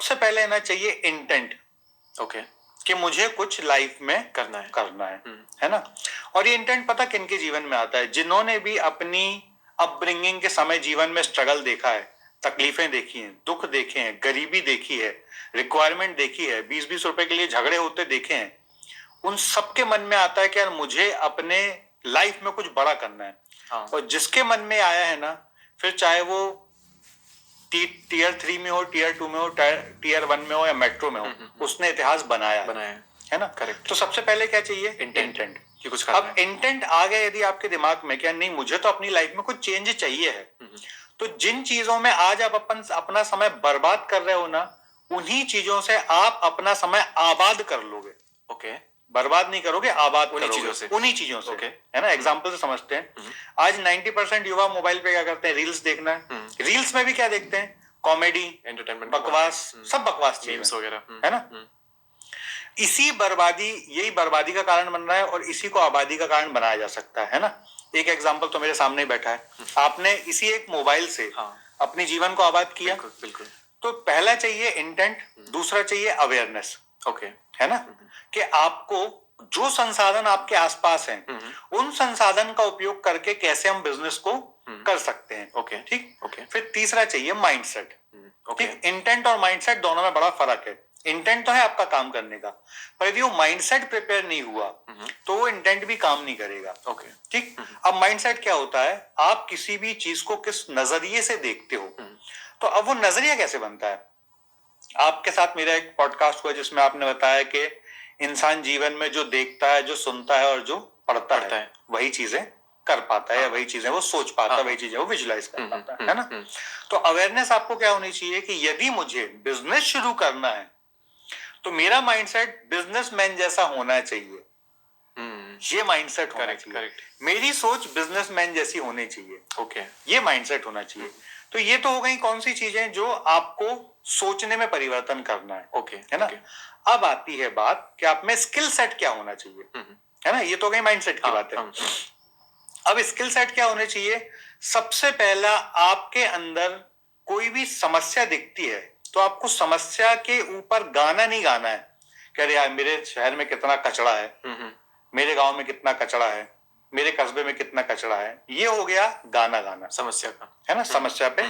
सबसे पहले आना चाहिए इंटेंट। ओके, कि मुझे कुछ लाइफ में करना है। है ना। और ये इंटेंट पता किनके जीवन में आता है? जिन्होंने भी अपनी अपब्रिंगिंग के समय जीवन में स्ट्रगल देखा है, तकलीफें देखी हैं, दुख देखे हैं, गरीबी देखी है, रिक्वायरमेंट देखी है, 20-20 रुपए के लिए झगड़े होते देखे हैं, उन सबके मन में आता है कि यार मुझे अपने लाइफ में कुछ बड़ा करना है। हाँ। और जिसके मन में आया है ना, फिर चाहे वो टीयर 3 में हो, टीयर 2 में हो, टीयर 1 में हो या मेट्रो में हो, उसने इतिहास बनाया है ना। करेक्ट। तो सबसे पहले क्या चाहिए? इंटेंट कि कुछ करना अब इंटेंट आ गया यदि आपके दिमाग में, क्या नहीं मुझे तो अपनी लाइफ में कुछ चेंज चाहिए है, तो जिन चीजों में आज आप अपना समय बर्बाद कर रहे हो ना, उन्हीं चीजों से आप अपना समय आबाद कर लोगे। ओके, बर्बाद नहीं करोगे, आबाद उन्हीं करोगे उन्हीं चीजों से। ओके, है ना। एग्जाम्पल से समझते हैं। आज 90% युवा मोबाइल पे क्या करते हैं? रील्स देखना है। रील्स में भी क्या देखते हैं? कॉमेडी, एंटरटेनमेंट, बकवास, सब बकवास मीम्स वगैरह, है ना। इसी बर्बादी, यही बर्बादी का कारण बन रहा है और इसी को आबादी का कारण बनाया जा सकता है ना। एक एग्जाम्पल तो मेरे सामने ही बैठा है, आपने इसी एक मोबाइल से अपने जीवन को आबाद किया। बिल्कुल। तो पहला चाहिए इंटेंट, दूसरा चाहिए अवेयरनेस। ओके, है ना। कि आपको जो संसाधन आपके आसपास हैं, उन संसाधन का उपयोग करके कैसे हम बिजनेस को कर सकते हैं। ओके, ठीक। ओके। फिर तीसरा चाहिए माइंडसेट। ओके। ठीक। इंटेंट और माइंडसेट दोनों में बड़ा फर्क है। इंटेंट तो है आपका काम करने का, पर यदि वो माइंडसेट प्रिपेयर नहीं हुआ तो वो इंटेंट भी काम नहीं करेगा। ओके, ठीक। अब माइंडसेट क्या होता है? आप किसी भी चीज को किस नजरिए से देखते हो। तो अब वो नजरिया कैसे बनता है? आपके साथ मेरा एक पॉडकास्ट हुआ जिसमें आपने बताया कि इंसान जीवन में जो देखता है, जो सुनता है और जो पढ़ता है, वही चीजें कर पाता है, या वही चीजें वो सोच पाता है, वही चीजें वो विजुलाइज कर पाता है ना। तो अवेयरनेस आपको क्या होनी चाहिए कि यदि मुझे बिजनेस शुरू करना है तो मेरा माइंडसेट बिजनेसमैन जैसा होना चाहिए। ये माइंडसेट होना चाहिए। मेरी सोच बिजनेसमैन जैसी होनी चाहिए। ओके, ये माइंडसेट होना चाहिए। तो ये तो हो गई कौन सी चीजें जो आपको सोचने में परिवर्तन करना है। ओके, है ना। अब आती है बात कि आप में स्किल सेट क्या होना चाहिए। है ना। ये तो गई माइंडसेट की बात है। अब स्किल सेट क्या होने चाहिए? सबसे पहला, आपके अंदर कोई भी समस्या दिखती है तो आपको समस्या के ऊपर गाना नहीं गाना है कि अरे यार मेरे शहर में कितना कचरा है, मेरे गांव में कितना कचरा है, मेरे कस्बे में कितना कचरा है। ये हो गया गाना समस्या का, है ना। समस्या पे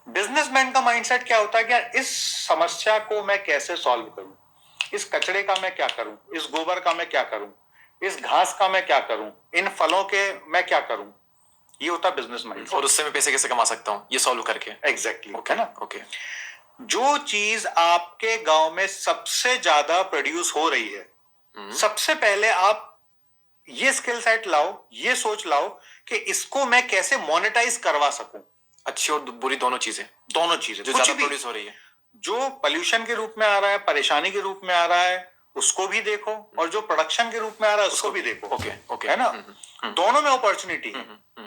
बिजनेसमैन का माइंडसेट क्या होता है कि यार इस समस्या को मैं कैसे सॉल्व करूं, इस कचरे का मैं क्या करूं, इस गोबर का मैं क्या करूं, इस घास का मैं क्या करूं, इन फलों के मैं क्या करूं। ये होता है बिजनेस माइंडसेट। और उससे मैं पैसे कैसे कमा सकता हूं ये सॉल्व करके। एग्जैक्टली, है ना। ओके। जो चीज आपके गांव में सबसे ज्यादा प्रोड्यूस हो रही है, सबसे पहले आप ये स्किल सेट लाओ, ये सोच लाओ कि इसको मैं कैसे मोनेटाइज करवा सकूं। अच्छी और बुरी दोनों चीजें जो ज्यादा प्रोड्यूस हो रही है, जो पोल्यूशन के रूप में आ रहा है, परेशानी के रूप में आ रहा है, उसको भी देखो, और जो प्रोडक्शन के रूप में आ रहा है उसको भी देखो। ओके, है ना। दोनों में अपॉर्चुनिटी है।